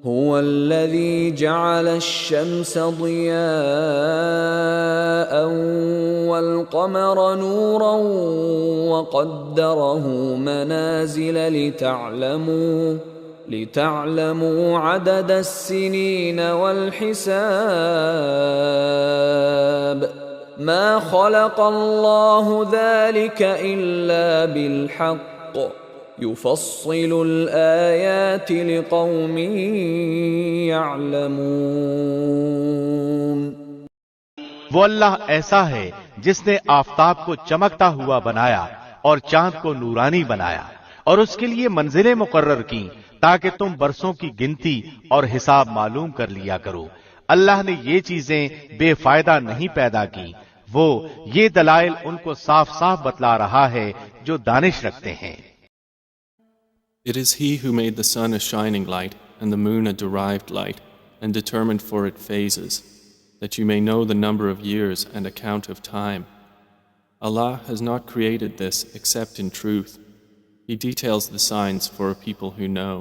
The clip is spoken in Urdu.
هو الذي جعل الشمس ضياء والقمر نورا وقدره منازل لتعلموا عدد السنين والحساب ما خلق الله ذلك إلا بالحق يفصل الآيات لقوم يعلمون۔ وہ اللہ ایسا ہے جس نے آفتاب کو چمکتا ہوا بنایا اور چاند کو نورانی بنایا اور اس کے لیے منزلیں مقرر کی تاکہ تم برسوں کی گنتی اور حساب معلوم کر لیا کرو۔ اللہ نے یہ چیزیں بے فائدہ نہیں پیدا کی، وہ یہ دلائل ان کو صاف صاف بتلا رہا ہے جو دانش رکھتے ہیں۔ It is He who made the sun a shining light and the moon a derived light and determined for it phases, that you may know the number of years and account of time. Allah has not created this except in truth. He details the signs for a people who know.